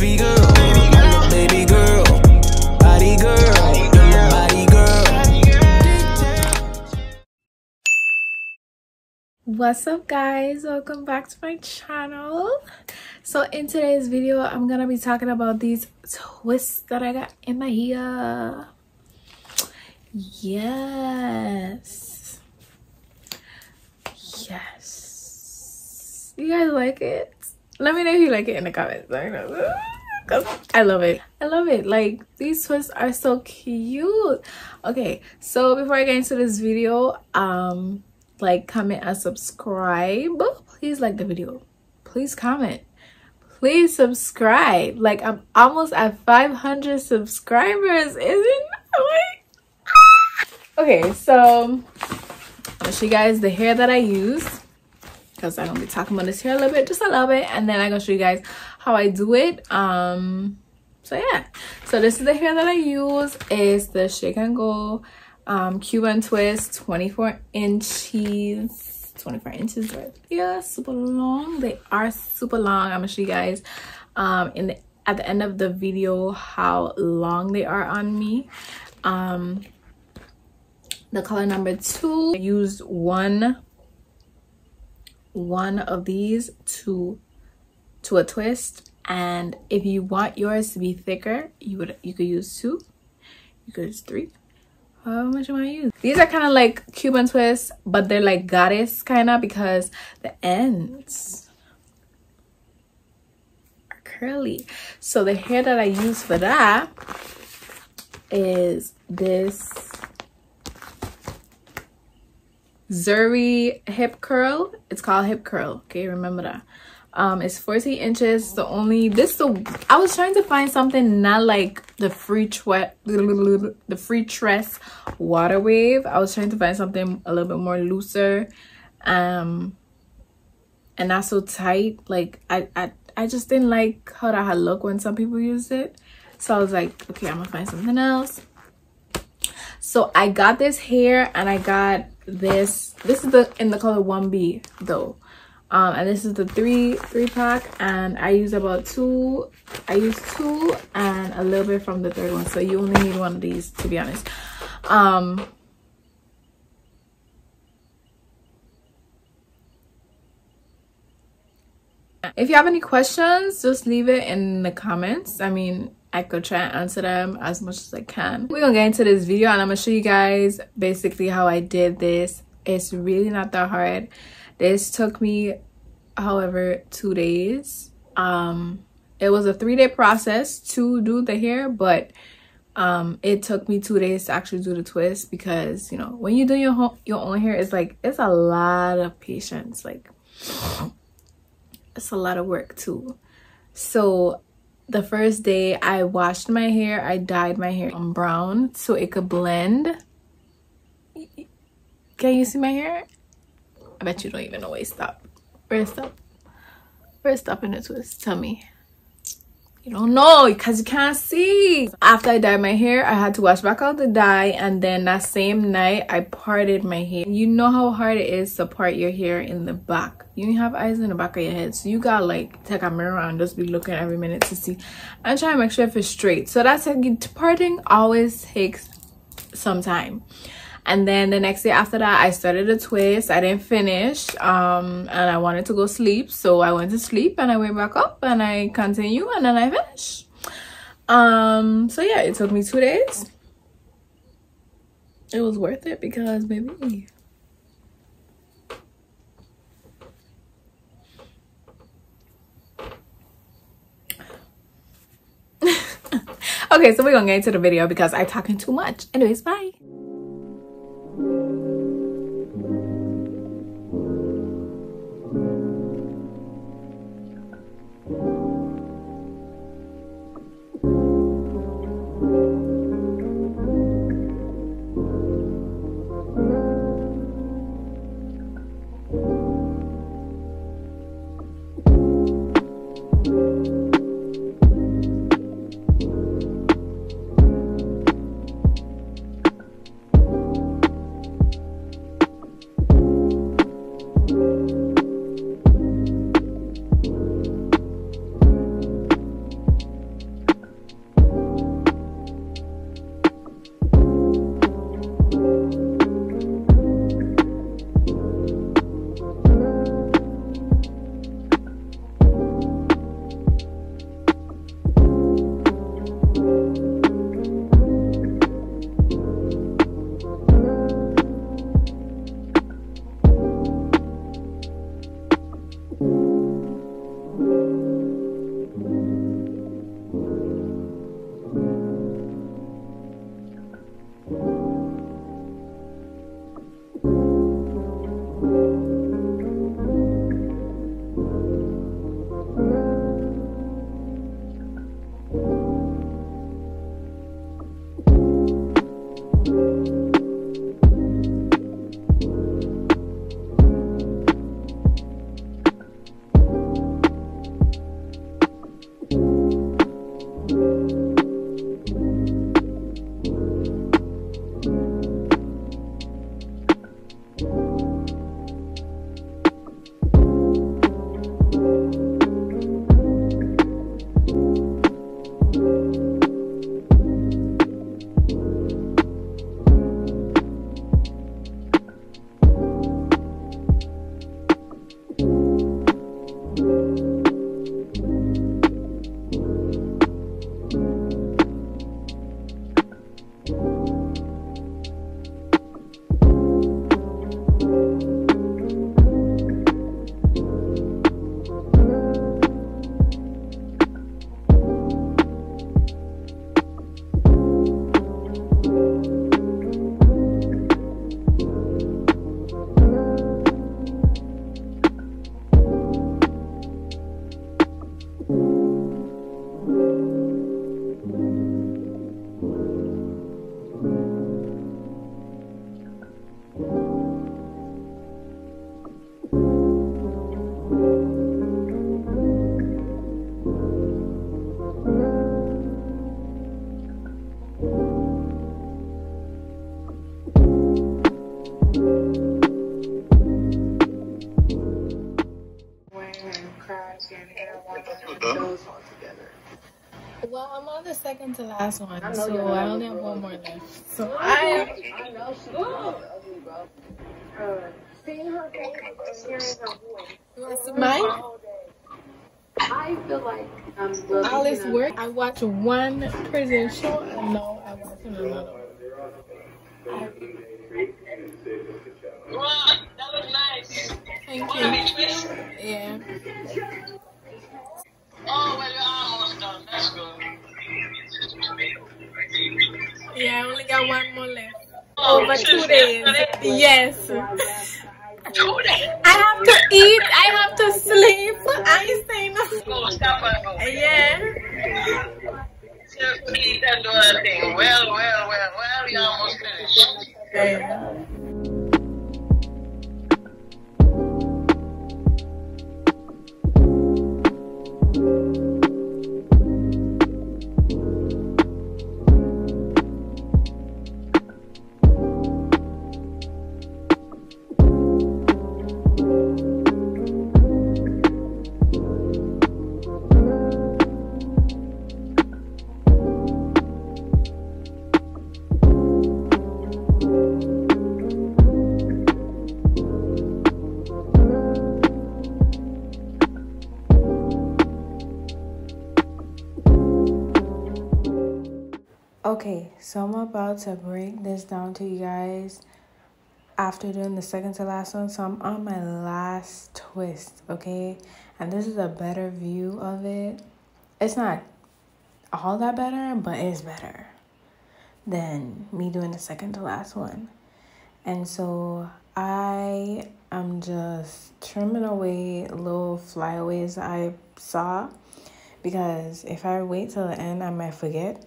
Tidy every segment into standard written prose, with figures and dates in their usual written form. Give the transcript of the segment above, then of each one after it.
baby girl, baby girl, body girl, body girl. What's up guys, welcome back to my channel. So in today's video I'm gonna be talking about these twists that I got in my hair. Yes, you guys like it? Let me know if you like it in the comments. Cause I love it. Like, these twists are so cute. Okay, so before I get into this video, like, comment and subscribe. Please like the video, please comment, please subscribe. Like, I'm almost at 500 subscribers, isn't it? Okay, so I'll show you guys the hair that I use, because I'm gonna be talking about this hair a little bit, just a little bit, and then I'm gonna show you guys how I do it. So yeah, so this is the hair that I use. It's the Shake and Go Cuban twist, 24 inches right? Yeah, super long. They are super long. I'm gonna show you guys at the end of the video how long they are on me. The color number 2, I used one of these to a twist, and if you want yours to be thicker, you could use 2, you could use 3, how much you want to use. These are kind of like Cuban twists, but they're like goddess kind of, because the ends are curly. So the hair that I use for that is this Zury hip curl. It's called hip curl. Okay, remember that. It's 14 inches. I was trying to find something not like the free tress water wave. I was trying to find something a little bit more looser, and not so tight. Like, I just didn't like how that had look when some people used it. So I was like, okay, I'm gonna find something else. So I got this hair, and I got this is in the color 1B though, and this is the 3 pack, and I use about 2. I use 2 and a little bit from the 3rd one, so you only need one of these, to be honest. If you have any questions, just leave it in the comments. I mean, I could try and answer them as much as I can. We're gonna get into this video, and I'm gonna show you guys basically how I did this. It's really not that hard. This took me, however, 2 days. It was a 3-day process to do the hair, but it took me 2 days to actually do the twist, because, you know, when you do your own hair, it's like, it's a lot of patience. Like, it's a lot of work too. So the first day I washed my hair, I dyed my hair brown so it could blend. Can you see my hair? I bet you don't even know where it stopped. Where it stopped in the twist? Tell me. You don't know because you can't see. After I dyed my hair, I had to wash back out the dye, and then that same night I parted my hair. You know how hard it is to part your hair in the back. You don't have eyes in the back of your head, so you gotta like take a mirror and just be looking every minute to see and try to make sure if it's straight. So that's like, parting always takes some time. And then the next day after that, I started a twist. I didn't finish, and I wanted to go sleep, so I went to sleep, and I went back up, and I continue, and then I finished. So yeah, it took me 2 days. It was worth it, because baby, okay, so we're gonna get into the video because I'm talking too much. Anyways, bye. well, I'm on the second to last one, so I only have one more left. So I know she's ugly, bro. Seeing her face and hearing her voice. You want to see mine? I feel like all this work. I watch one prison show and now I watch another one. Wow, that was nice. Thank you. Yeah. Oh, well, you're almost done. That's good. Yeah, I only got one more left. Oh, over 2 days. Yes. 2 days. I have to eat. I have to sleep. I ain't saying nothing. Oh, stop it. Yeah. Just eat and do a thing. Well, you're almost finished. Yeah. Okay, so I'm about to break this down to you guys after doing the second to last one. So I'm on my last twist, okay? And this is a better view of it. It's not all that better, but it's better than me doing the second to last one. And so I am just trimming away little flyaways that I saw, because if I wait till the end, I might forget.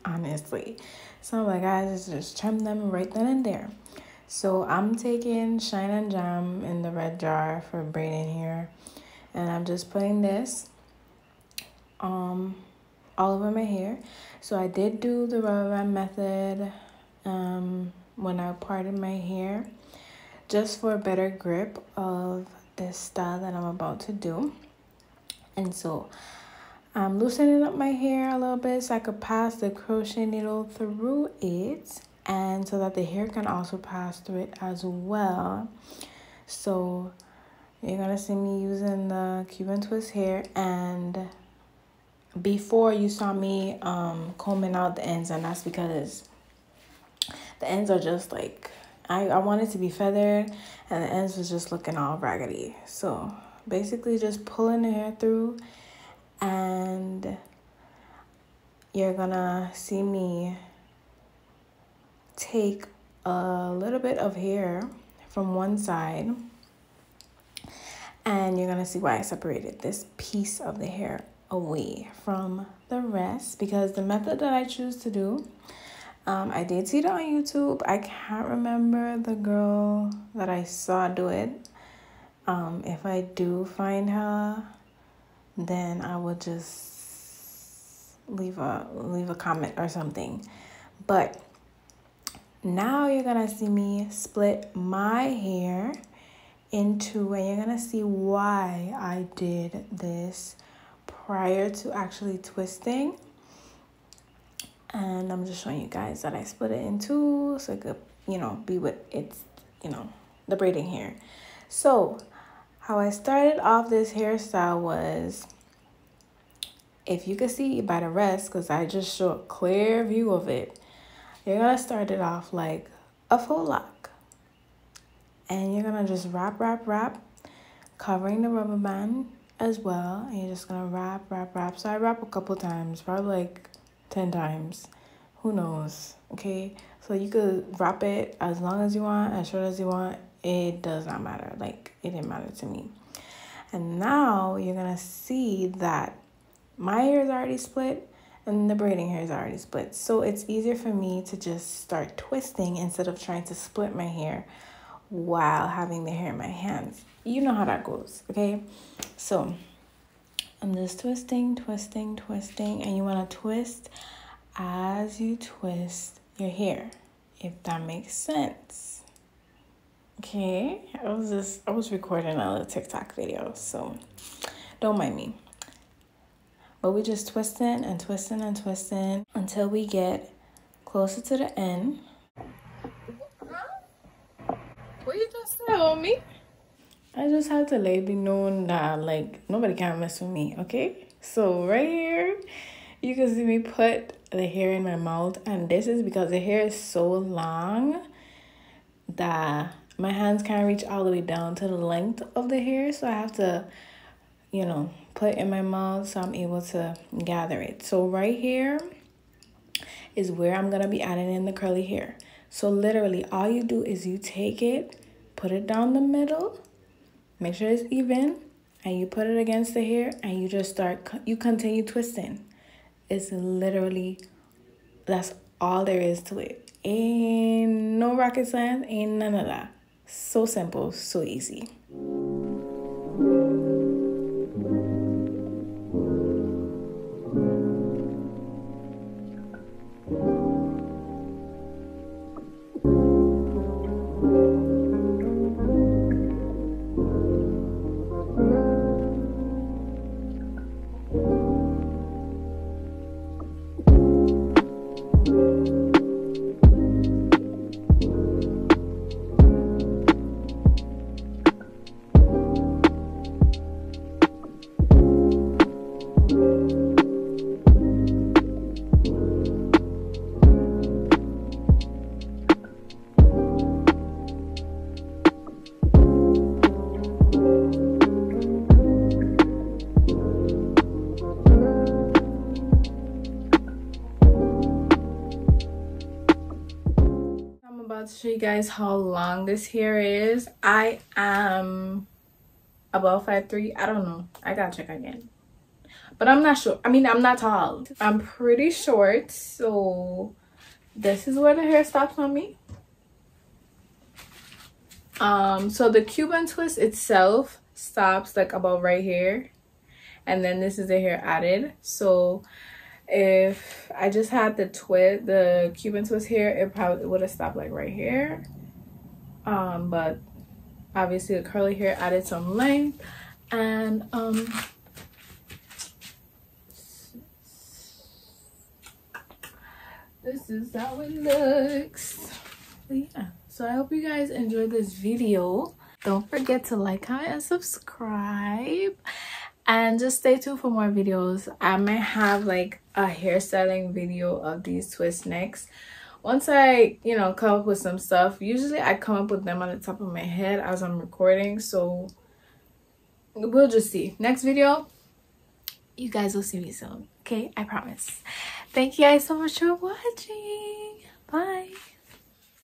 Honestly. So I'm like, guys, just trim them right then and there. So I'm taking Shine and Jam in the red jar for braiding here, and I'm just putting this all over my hair. So I did do the rubber band method when I parted my hair, just for a better grip of this style that I'm about to do. And so I'm loosening up my hair a little bit so I could pass the crochet needle through it, and so that the hair can also pass through it as well. So you're gonna see me using the Cuban twist hair, and before you saw me combing out the ends, and that's because the ends are just like, I want it to be feathered, and the ends was just looking all raggedy. So basically just pulling the hair through, and you're gonna see me take a little bit of hair from one side, and you're gonna see why I separated this piece of the hair away from the rest, because the method that I choose to do, I did see it on YouTube. I can't remember the girl that I saw do it. If I do find her, then I will just leave a comment or something. But now you're gonna see me split my hair in two, and you're gonna see why I did this prior to actually twisting. And I'm just showing you guys that I split it in two so it could, be with its, the braiding hair. So how I started off this hairstyle was, if you can see by the rest, because I just show a clear view of it, you're going to start it off like a full lock. And you're going to just wrap, covering the rubber band as well. And you're just going to wrap. So I wrap a couple times, probably like 10 times. Who knows? Okay. So you could wrap it as long as you want, as short as you want. It does not matter. Like, it didn't matter to me. And now you're going to see that my hair is already split and the braiding hair is already split. So it's easier for me to just start twisting instead of trying to split my hair while having the hair in my hands. You know how that goes, okay? So I'm just twisting, and you want to twist as you twist your hair, if that makes sense. Okay, I was recording a little TikTok video, so don't mind me. but we just twisting and twisting and twisting until we get closer to the end. What you just said on me? I just had to let it be known that like nobody can mess with me, okay? So right here, you can see me put the hair in my mouth, and this is because the hair is so long that my hands can't reach all the way down to the length of the hair, so I have to, you know, put it in my mouth so I'm able to gather it. So right here is where I'm gonna be adding in the curly hair. So literally all you do is you take it, put it down the middle, make sure it's even, and you put it against the hair, and you just you continue twisting. It's literally, that's all there is to it. Ain't no rocket science, ain't none of that. So simple, so easy. To show you guys how long this hair is. I am about 5'3". I don't know, I gotta check again, but I'm not sure. I mean, I'm not tall, I'm pretty short. So this is where the hair stops on me. So the Cuban twist itself stops like about right here, and then this is the hair added. So if I just had the Cuban twist here, it probably would have stopped like right here. But obviously the curly hair added some length, and this is how it looks. But yeah, so I hope you guys enjoyed this video. Don't forget to like, comment, and subscribe. And just stay tuned for more videos. I might have like a hairstyling video of these twist next. Once I, you know, come up with some stuff. Usually I come up with them on the top of my head as I'm recording. So we'll just see. Next video, you guys will see me soon. Okay, I promise. Thank you guys so much for watching. Bye.